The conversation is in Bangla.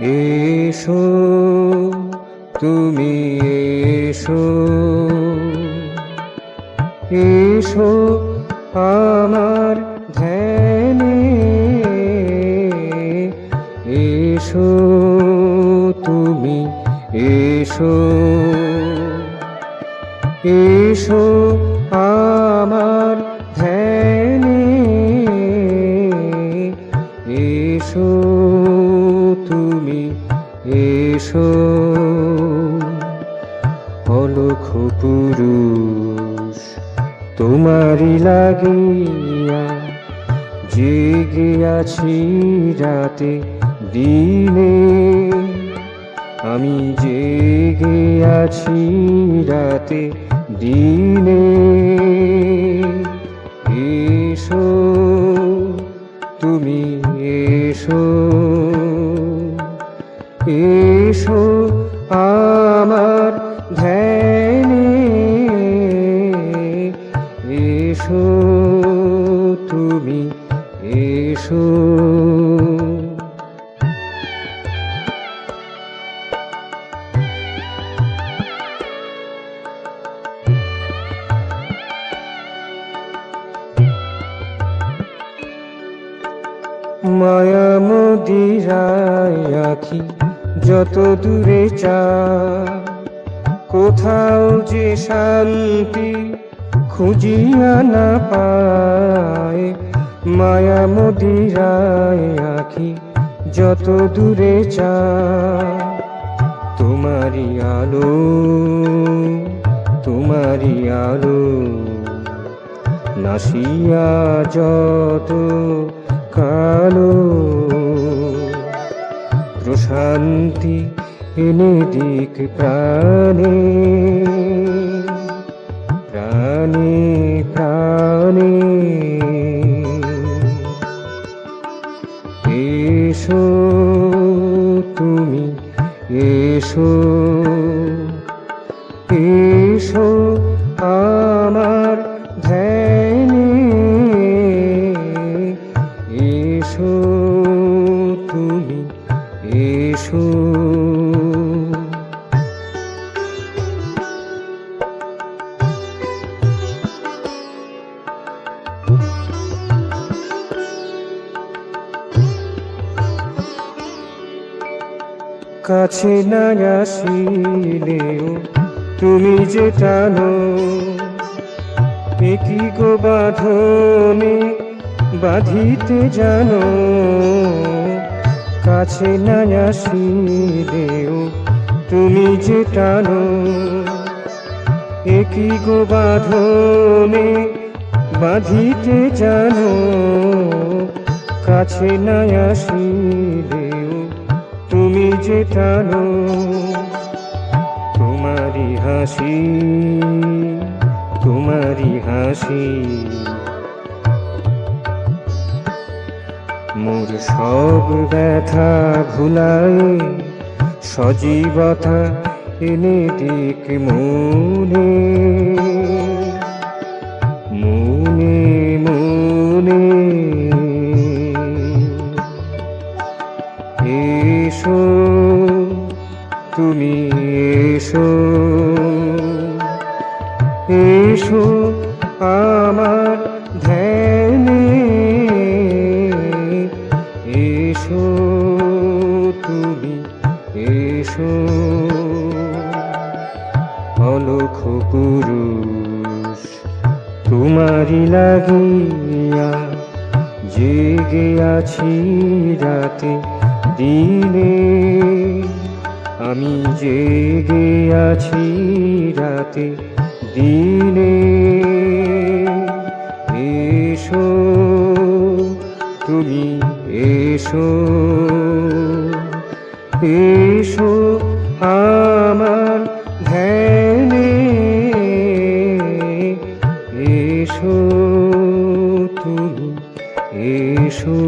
এসো তুমি এসো, এসো আমার ধ্যানে, এসো তুমি এসো, এসো আমার ধ্যানে, এসো তুমি এসো। অলক্ষ পুরুষ তোমারি লাগিয়া জেগে আছি রাতে দিনে, আমি জেগে আছি রাতে দিনে, এসো তুমি এসো, এসো আমার ধ্যানে, এসো তুমি এসো। মায়া মদিরায় আঁখি যত দূরে চায়, কোথাও যে শান্তি খুঁজিয়া না পায়। মায়া মদিরায় আঁখি যত দূরে চায়, তোমারি আলো তোমারি আলো নাসিয়া যত কালো, প্রশান্তি এনে দিক প্রাণে প্রাণে প্রাণে, এসো তুমি এসো, এসো আমার ধ্যানে, এসো তুমি এসো। কাছে না আসিলেও তুমি যে টানো, একই গো বাঁধনে বাঁধিতে জানো। কাছে না আসিলেও তুমি যে টানো, একই গো বাঁধনে বাঁধিতে জানো। কাছে না আসিলেও তুমি যে টানো, তোমারি হাসি তোমারি হাসি মোর সব ব্যথা ভুলায়, সজীবতা এনে দিক মনে মনে মনে, এসো তুমি এসো, এসো আমার ধ্যানে, এসো তুমি এসো। অলক্ষ পুরুষ তোমারি লাগিয়া জেগে আছি রাতে দিনে, আমি জেগে আছি রাতে দিনে, এসো তুমি এসো, এসো আমার ধ্যানে, এসো তুমি এসো।